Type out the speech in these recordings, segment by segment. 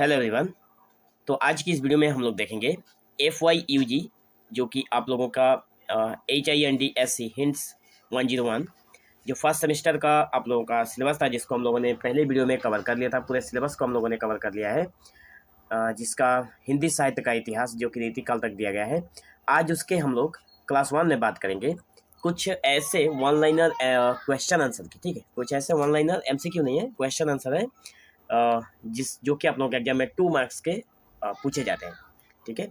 Hello everyone. तो आज की इस वीडियो में हम लोग देखेंगे FYUG जो कि आप लोगों का HINDSC हिंट्स 101 जो फर्स्ट सेमेस्टर का आप लोगों का सिलेबस था, जिसको हम लोगों ने पहले वीडियो में कवर कर लिया था। पूरे सिलेबस को हम लोगों ने कवर कर लिया है, जिसका हिंदी साहित्य का इतिहास जो कि नीतिकाल तक दिया गया है। आज उसके हम लोग क्लास 1 में बात करेंगे। कुछ ऐसे वन लाइनर क्वेश्चन आंसर की, ठीक है, कुछ ऐसे वन लाइनर MCQ नहीं है, क्वेश्चन आंसर है, जो कि आप लोगों के एग्जाम में 2 मार्क्स के पूछे जाते हैं। ठीक है,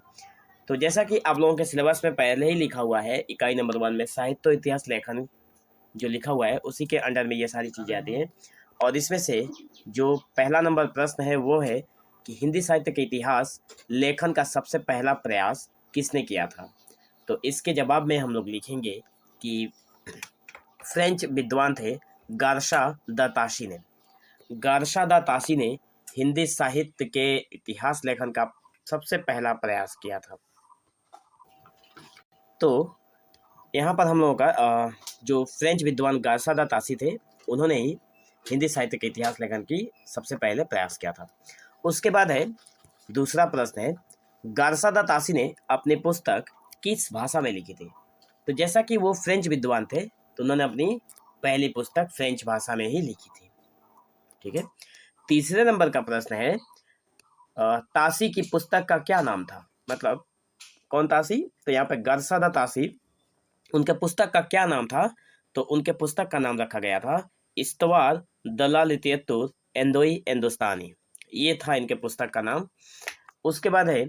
तो जैसा कि आप लोगों के सिलेबस में पहले ही लिखा हुआ है, इकाई नंबर 1 में साहित्य इतिहास लेखन जो लिखा हुआ है उसी के अंडर में ये सारी चीज़ें आती हैं। और इसमें से जो पहला नंबर प्रश्न है वो है कि हिंदी साहित्य के इतिहास लेखन का सबसे पहला प्रयास किसने किया था। तो इसके जवाब में हम लोग लिखेंगे कि फ्रेंच विद्वान थे गार्शा द ताशी ने। गार्शा द ताशी ने हिंदी साहित्य के इतिहास लेखन का सबसे पहला प्रयास किया था। तो यहाँ पर हम लोगों का जो फ्रेंच विद्वान गार्शा द ताशी थे, उन्होंने ही हिंदी साहित्य के इतिहास लेखन की सबसे पहले प्रयास किया था। उसके बाद है दूसरा प्रश्न है, गार्शा द ताशी ने अपनी पुस्तक किस भाषा में लिखी थी। तो जैसा कि वो फ्रेंच विद्वान थे, तो उन्होंने अपनी पहली पुस्तक फ्रेंच भाषा में ही लिखी थी। ठीक है, तीसरे नंबर का प्रश्न है, ताशी की पुस्तक का क्या नाम था। मतलब कौन ताशी, तो यहाँ पे गार्शा द ताशी, उनके पुस्तक का क्या नाम था। तो उनके पुस्तक का नाम रखा गया था इस्तवार दला लितियतुर एंदोई हिंदुस्तानी, ये था इनके पुस्तक का नाम। उसके बाद है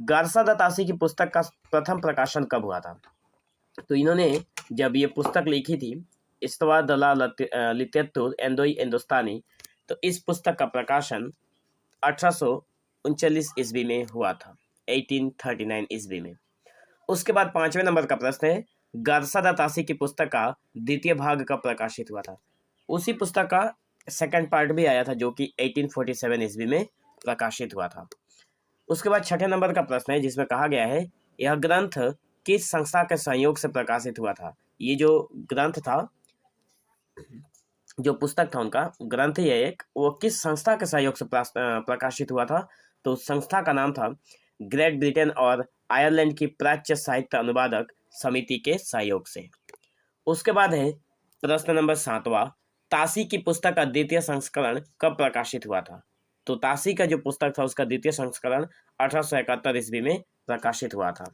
गार्शा द ताशी की पुस्तक का प्रथम प्रकाशन कब हुआ था। तो इन्होंने जब ये पुस्तक लिखी थी इस्तवार दला लितियतुर एंदोई हिंदुस्तानी, तो इस पुस्तक का प्रकाशन 1839 ईस्वी में हुआ था, 1839 ईस्वी में। उसके बाद पांचवें नंबर का प्रश्न है, गार्शा द ताशी की पुस्तक का द्वितीय भाग कब प्रकाशित हुआ था। उसी पुस्तक का सेकंड पार्ट भी आया था जो कि 1847 ईस्वी में प्रकाशित हुआ था। उसके बाद छठे नंबर का प्रश्न है, जिसमें कहा गया है यह ग्रंथ किस संस्था के सहयोग से प्रकाशित हुआ था। ये जो ग्रंथ था, जो पुस्तक था, उनका ग्रंथ ये एक, वो किस संस्था के सहयोग से प्रकाशित हुआ था। तो संस्था का नाम था ग्रेट ब्रिटेन और आयरलैंड की प्राच्य साहित्य अनुवादक समिति के सहयोग से। उसके बाद है प्रश्न नंबर 7वां, ताशी की पुस्तक का द्वितीय संस्करण कब प्रकाशित हुआ था। तो ताशी का जो पुस्तक था उसका द्वितीय संस्करण 1871 ईस्वी में प्रकाशित हुआ था।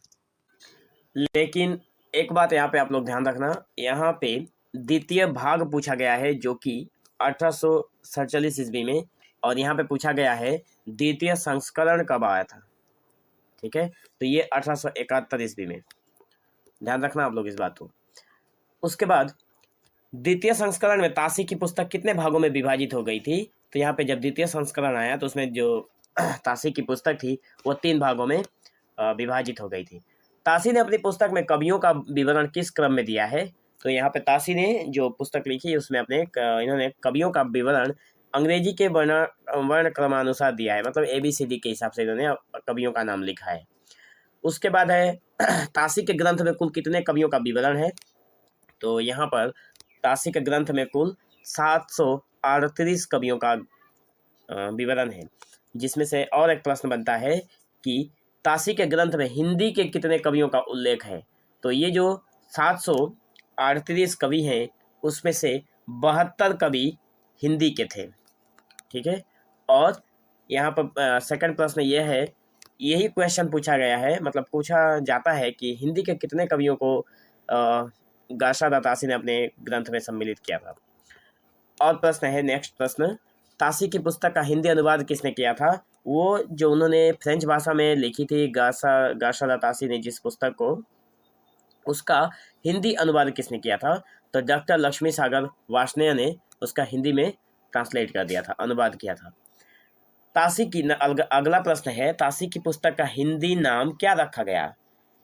लेकिन एक बात यहाँ पे आप लोग ध्यान रखना, यहाँ पे द्वितीय भाग पूछा गया है जो कि 1847 ईस्वी में, और यहाँ पे पूछा गया है द्वितीय संस्करण कब आया था। ठीक है, तो ये 1871 ईस्वी में, ध्यान रखना आप लोग इस बात को। उसके बाद द्वितीय संस्करण में ताशी की पुस्तक कितने भागों में विभाजित हो गई थी। तो यहाँ पे जब द्वितीय संस्करण आया तो उसमें जो ताशी की पुस्तक थी वो 3 भागों में विभाजित हो गई थी। ताशी ने अपनी पुस्तक में कवियों का विवरण किस क्रम में दिया है। तो यहाँ पे ताशी ने जो पुस्तक लिखी उसमें इन्होंने कवियों का विवरण अंग्रेजी के वर्ण क्रमानुसार दिया है, मतलब ABCD के हिसाब से इन्होंने कवियों का नाम लिखा है। उसके बाद है ताशी के ग्रंथ में कुल कितने कवियों का विवरण है। तो यहाँ पर ताशी के ग्रंथ में कुल 738 कवियों का विवरण है, जिसमें से और एक प्रश्न बनता है कि ताशी के ग्रंथ में हिंदी के कितने कवियों का उल्लेख है। तो ये जो 738 कवि हैं उसमें से 72 कवि हिंदी के थे। ठीक है, और यहाँ पर सेकंड प्रश्न ये है, यही क्वेश्चन पूछा गया है, मतलब पूछा जाता है कि हिंदी के कितने कवियों को गार्शा द ताशी ने अपने ग्रंथ में सम्मिलित किया था। और प्रश्न है नेक्स्ट प्रश्न, ताशी की पुस्तक का हिंदी अनुवाद किसने किया था। वो जो उन्होंने फ्रेंच भाषा में लिखी थी गार्शा द ताशी ने जिस पुस्तक को, उसका हिंदी अनुवाद किसने किया था। तो डॉक्टर लक्ष्मी सागर वार्ष्णेय ने उसका हिंदी में ट्रांसलेट कर दिया था, अनुवाद किया था। ताशी की अगला प्रश्न है, ताशी की पुस्तक का हिंदी नाम क्या रखा गया।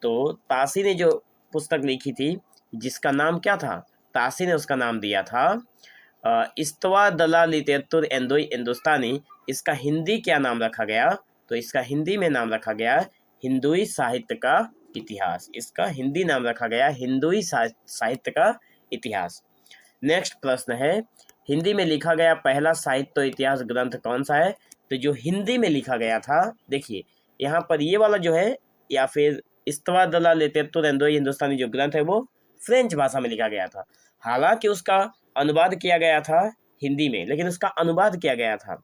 तो ताशी ने जो पुस्तक लिखी थी जिसका नाम क्या था, ताशी ने उसका नाम दिया था इस्तवा दला लितियतुर एंदोई हिंदुस्तानी। इसका हिंदी क्या नाम रखा गया। तो इसका हिंदी में नाम रखा गया हिंदुई साहित्य का इतिहास। इसका हिंदी नाम रखा गया हिंदुई साहित्य का इतिहास। नेक्स्ट प्रश्न है, हिंदी में लिखा गया पहला साहित्य इतिहास ग्रंथ कौन सा है। तो जो हिंदी में लिखा गया था, देखिए यहाँ पर ये वाला जो है, या फिर इस्तवा दला लेते तो रेंदो हिंदुस्तानी जो ग्रंथ है वो फ्रेंच भाषा में लिखा गया था। हालांकि उसका अनुवाद किया गया था हिंदी में, लेकिन उसका अनुवाद किया गया था।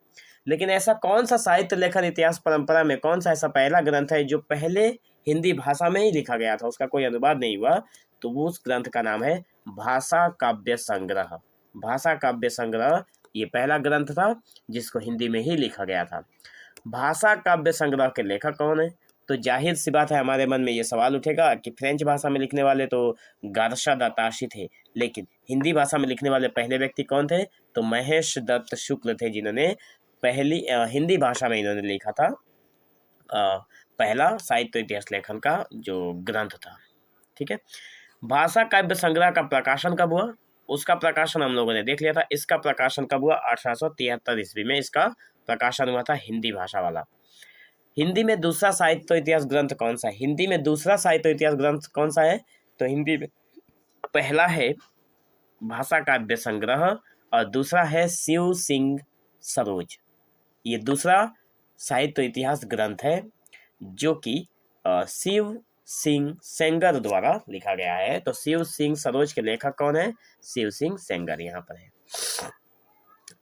लेकिन ऐसा कौन सा साहित्य लेखन इतिहास परंपरा में कौन सा ऐसा पहला ग्रंथ है जो पहले हिंदी भाषा में ही लिखा गया था, उसका कोई अनुवाद नहीं हुआ? तो वो उस ग्रंथ का नाम है भाषा काव्य संग्रह। भाषा काव्य संग्रह ये पहला ग्रंथ था जिसको हिंदी में ही लिखा गया था। भाषा काव्य संग्रह के लेखक कौन है? तो जाहिर सी बात है हमारे मन में ये सवाल उठेगा कि फ्रेंच भाषा में लिखने वाले तो गारशा दा ताशी थे, लेकिन हिंदी भाषा में लिखने वाले पहले व्यक्ति कौन थे? तो महेश दत्त शुक्ल थे, जिन्होंने पहली हिंदी भाषा में इन्होंने लिखा था पहला साहित्य इतिहास लेखन का जो ग्रंथ था। ठीक है, भाषा काव्य संग्रह का प्रकाशन कब हुआ? उसका प्रकाशन हम लोगों ने देख लिया था। इसका प्रकाशन कब हुआ? 1873 ईस्वी में इसका प्रकाशन हुआ था, हिंदी भाषा वाला। हिंदी में दूसरा साहित्य इतिहास ग्रंथ कौन सा है? हिंदी में दूसरा साहित्य इतिहास ग्रंथ कौन सा है? तो हिंदी में पहला है भाषा काव्य संग्रह और दूसरा है शिव सिंह सरोज। ये दूसरा साहित्य इतिहास ग्रंथ है जो कि शिव सिंह सेंगर द्वारा लिखा गया है। तो शिव सिंह सरोज के लेखक कौन है? शिव सिंह सेंगर यहाँ पर है।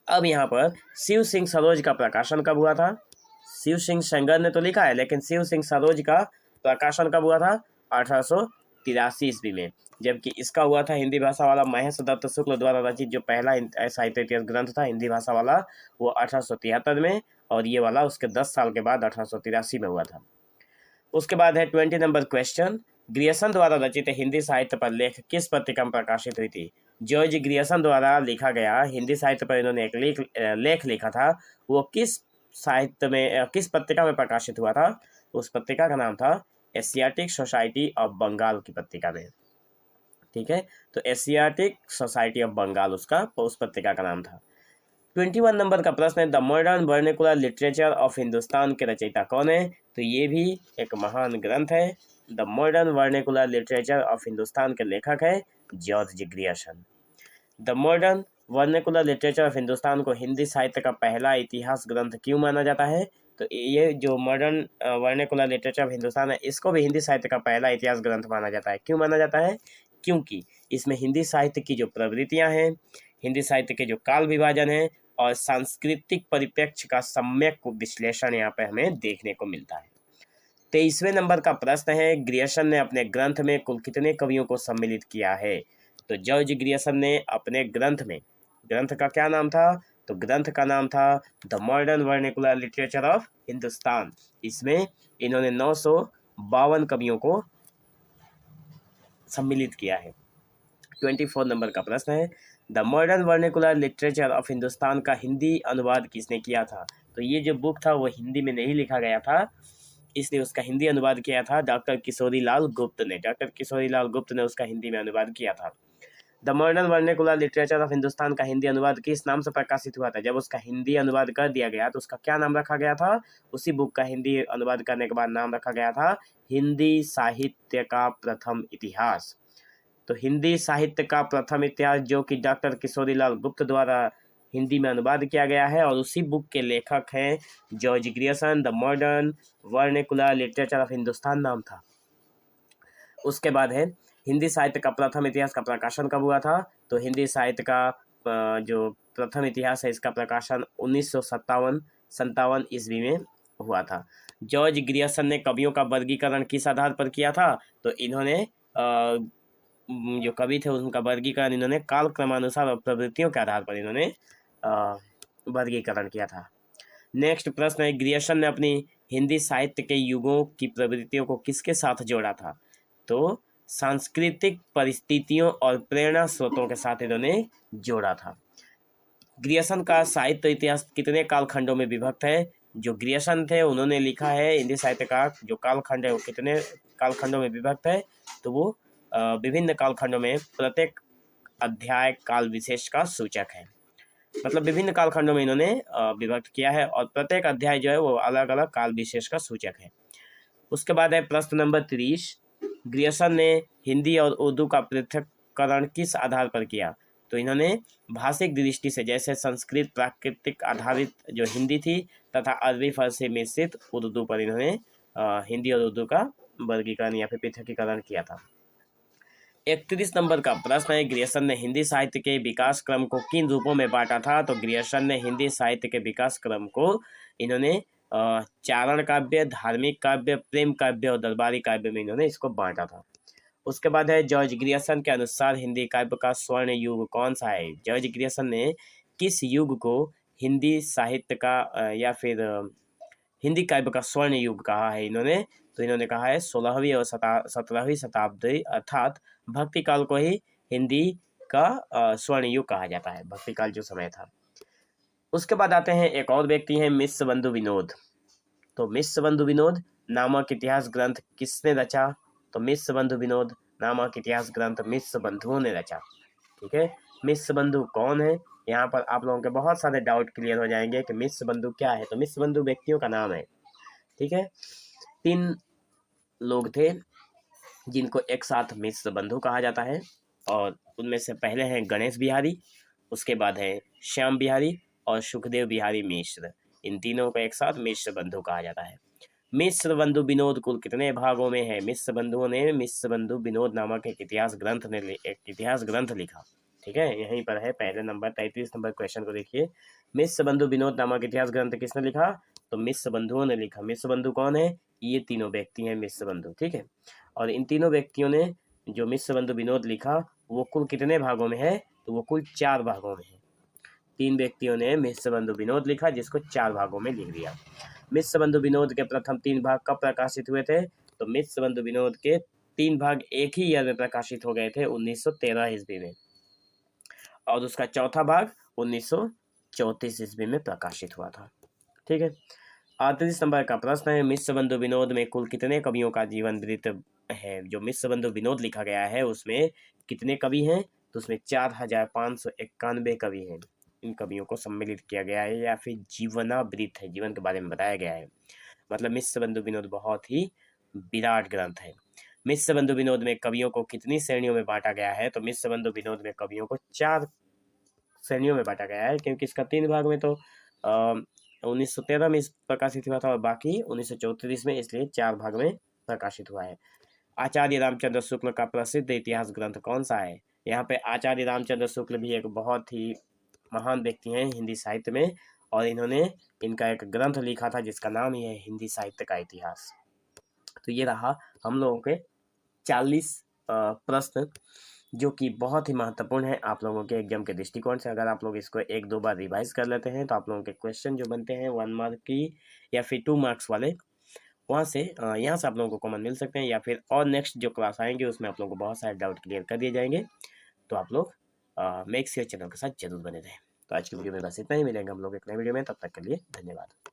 अब यहाँ पर शिव सिंह सरोज का प्रकाशन कब हुआ था? शिव सिंह सेंगर ने तो लिखा है, लेकिन शिव सिंह सरोज का प्रकाशन कब हुआ था? 1883 ईस्वी में। जबकि इसका हुआ था हिंदी भाषा वाला महेश दत्त शुक्ल द्वारा रचित जो पहला साहित्य इतिहास ग्रंथ था हिंदी भाषा वाला, वो 1873 में, और ये वाला उसके 10 साल के बाद 1883 में हुआ था। उसके बाद है 20 नंबर क्वेश्चन, ग्रियर्सन द्वारा रचित हिंदी साहित्य पर लेख किस पत्रिका में प्रकाशित हुई थी? जॉर्ज ग्रियर्सन द्वारा लिखा गया हिंदी साहित्य पर इन्होंने एक लेख लिखा था, वो किस साहित्य में किस पत्रिका में प्रकाशित हुआ था? उस पत्रिका का नाम था एशियाटिक सोसाइटी ऑफ बंगाल की पत्रिका में। ठीक है, तो एशियाटिक सोसाइटी ऑफ बंगाल उसका उस पत्रिका का नाम था। 21 नंबर का प्रश्न है, the modern vernacular literature of Hindustan के रचयिता कौन है? तो ये भी एक महान ग्रंथ है। The modern vernacular literature of Hindustan के लेखक है George Grierson. The modern vernacular literature of Hindustan को हिंदी साहित्य का पहला इतिहास ग्रंथ क्यों माना जाता है? तो ये जो modern vernacular literature of Hindustan है, इसको भी हिंदी साहित्य का पहला इतिहास ग्रंथ माना जाता है। क्यों माना जाता है? क्योंकि इसमें हिंदी साहित्य की जो प्रवृत्तियां हैं, हिंदी साहित्य के जो काल विभाजन है और सांस्कृतिक परिप्रेक्ष्य का सम्यक विश्लेषण यहाँ पे हमें देखने को मिलता है। 23वें नंबर का प्रश्न है, ग्रियर्सन ने अपने ग्रंथ में कुल कितने कवियों को सम्मिलित किया है? तो जॉर्ज ग्रियर्सन ने अपने ग्रंथ में, ग्रंथ का क्या नाम था? तो ग्रंथ का नाम था the modern vernacular literature of Hindustan. इसमें इन्होंने 952 कवियों को सम्मिलित किया है। 24 नंबर का प्रश्न है, the modern vernacular literature of Hindustan का हिंदी अनुवाद किसने किया था? तो ये जो बुक था वो हिंदी में नहीं लिखा गया था, इसलिए उसका हिंदी अनुवाद किया था डॉक्टर किशोरी लाल गुप्त ने। डॉक्टर किशोरी लाल गुप्त ने उसका हिंदी में अनुवाद किया था। The modern vernacular literature of Hindustan का हिंदी अनुवाद किस नाम से प्रकाशित हुआ था? जब उसका हिंदी अनुवाद कर दिया गया तो उसका क्या नाम रखा गया था? उसी बुक का हिंदी अनुवाद करने के बाद नाम रखा गया था हिंदी साहित्य का प्रथम इतिहास। तो हिंदी साहित्य का प्रथम इतिहास जो कि डॉक्टर किशोरी लाल गुप्त द्वारा हिंदी में अनुवाद किया गया है, और उसी बुक के लेखक हैं George Grierson. The modern vernacular literature of Hindustan नाम था। उसके बाद है हिंदी साहित्य का प्रथम इतिहास का प्रकाशन कब हुआ था? तो हिंदी साहित्य का जो प्रथम इतिहास है इसका प्रकाशन 1957 ईस्वी में हुआ था। जॉर्ज ग्रियर्सन ने कवियों का वर्गीकरण किस आधार पर किया था? तो इन्होंने जो कवि थे उनका वर्गीकरण इन्होंने काल क्रमानुसार और प्रवृत्तियों के आधार पर इन्होंने वर्गीकरण किया था। नेक्स्ट प्रश्न है, ग्रियर्सन ने अपनी हिंदी साहित्य के युगों की प्रवृत्तियों को किसके साथ जोड़ा था? तो सांस्कृतिक परिस्थितियों और प्रेरणा स्रोतों के साथ इन्होंने जोड़ा था। ग्रियर्सन का साहित्य इतिहास कितने कालखंडों में विभक्त है? जो ग्रियर्सन थे उन्होंने लिखा है हिंदी साहित्य का जो कालखंड है वो कितने कालखंडों में विभक्त है? तो वो विभिन्न कालखंडों में प्रत्येक अध्याय काल विशेष का सूचक है। मतलब विभिन्न कालखंडों में इन्होंने विभक्त किया है और प्रत्येक अध्याय जो है वो अलग अलग काल विशेष का सूचक है। उसके बाद है प्रश्न नंबर 30, ग्रियर्सन ने हिंदी और उर्दू का पृथक्करण किस आधार पर किया? तो इन्होंने भाषिक दृष्टि से जैसे संस्कृत प्राकृतिक आधारित जो हिंदी थी तथा अरबी फारसी मिश्रित उर्दू पर इन्होंने हिंदी और उर्दू का वर्गीकरण या फिर पृथकीकरण किया था। 31 नंबर का प्रश्न है, ग्रियर्सन ने हिंदी साहित्य के विकास क्रम को किन रूपों में बांटा था? तो ग्रियर्सन ने हिंदी साहित्य के विकास क्रम को इन्होंने चारण काव्य, धार्मिक काव्य, प्रेम काव्य और दरबारी काव्य में इन्होंने इसको बांटा था। उसके बाद है, जॉर्ज ग्रियर्सन के अनुसार हिंदी काव्य का स्वर्ण युग कौन सा है? जॉर्ज ग्रियर्सन ने किस युग को हिंदी साहित्य का या फिर हिंदी काव्य का स्वर्ण युग कहा है इन्होंने? तो इन्होंने कहा है 16वीं और 17वीं शताब्दी अर्थात भक्ति काल को ही हिंदी का स्वर्ण युग कहा जाता है, भक्ति काल जो समय था। उसके बाद आते हैं एक और व्यक्ति हैं मिश्र बंधु विनोद। तो मिश्र बंधु विनोद नामक इतिहास ग्रंथ किसने रचा? तो मिश्र बंधु विनोद नामक इतिहास ग्रंथ मिश्र बंधुओं ने रचा। ठीक है, मिश्र बंधु कौन है? यहाँ पर आप लोगों के बहुत सारे डाउट क्लियर हो जाएंगे कि मिश्र बंधु क्या है। तो मिश्र बंधु व्यक्तियों का नाम है। ठीक है, 3 लोग थे जिनको एक साथ मिश्र बंधु कहा जाता है और उनमें से पहले हैं गणेश बिहारी, उसके बाद है श्याम बिहारी और सुखदेव बिहारी मिश्र। इन तीनों को एक साथ मिश्र बंधु कहा जाता है। मिश्र बंधु विनोद कुल कितने भागों में है? मिश्र बंधुओं ने मिश्र बंधु विनोद नामक एक इतिहास ग्रंथ लिखा। ठीक है, यहीं पर है पहले नंबर 33 नंबर क्वेश्चन को देखिए। मिश्र बंधु विनोद नामक इतिहास ग्रंथ किसने लिखा? तो मिश्र बंधुओं ने लिखा। मिश्र बंधु कौन है? ये तीनों व्यक्ति हैं मिश्र बंधु। ठीक है, और इन तीनों व्यक्तियों ने जो मिश्र बंधु विनोद लिखा वो कुल कितने भागों में है? तो वो कुल 4 भागों में है। 3 व्यक्तियों ने मिश्र बंधु विनोद लिखा जिसको 4 भागों में लिख दिया। मिश्र बंधु विनोद के प्रथम 3 भाग कब प्रकाशित हुए थे? तो मिश्र बंधु विनोद के 3 भाग एक ही ईयर में प्रकाशित हो गए थे, 1913 ईस्वी में, और उसका चौथा भाग 1934 ईस्वी में प्रकाशित हुआ था। ठीक है, 38 नंबर का प्रश्न है, मिश्र बंधु विनोद में कुल कितने कवियों का जीवन वृत्त है? जो मिश्र बंधु विनोद लिखा गया है उसमें कितने कवि हैं? तो उसमें 4591 कवि हैं। इन कवियों को सम्मिलित किया गया है या फिर जीवनावृत्त है, जीवन के बारे में बताया गया है। मतलब मिश्र बंधु विनोद बहुत ही विराट ग्रंथ है। मिश्र बंधु विनोद में कवियों को कितनी श्रेणियों में बांटा गया है? तो मिश्र बंधु विनोद में कवियों को 4 श्रेणियों में बांटा गया है, क्योंकि इसका 3 भाग में तो 1913 में प्रकाशित हुआ था और बाकी 1934 में, इसलिए 4 भाग में प्रकाशित हुआ है। आचार्य रामचंद्र शुक्ल का प्रसिद्ध इतिहास ग्रंथ कौन सा है? यहाँ पे आचार्य रामचंद्र शुक्ल भी एक बहुत ही महान व्यक्ति हैं हिंदी साहित्य में, और इन्होंने इनका एक ग्रंथ लिखा था जिसका नाम ही है हिंदी साहित्य का इतिहास। तो ये रहा हम लोगों के 40 प्रश्न जो कि बहुत ही महत्वपूर्ण है आप लोगों के एग्जाम के दृष्टिकोण से। अगर आप लोग इसको 1-2 बार रिवाइज कर लेते हैं तो आप लोगों के क्वेश्चन जो बनते हैं 1 मार्क की या फिर 2 मार्क्स वाले, वहाँ से यहाँ से आप लोगों को कॉमन मिल सकते हैं, या फिर और नेक्स्ट जो क्लास आएंगे उसमें आप लोगों को बहुत सारे डाउट क्लियर कर दिए जाएंगे। तो आप लोग मेक श्योर चैनल के साथ जरूर बने रहें। तो आज की वीडियो में बस इतना ही, मिलेंगे हम लोग एक नए वीडियो में, तब तक के लिए धन्यवाद।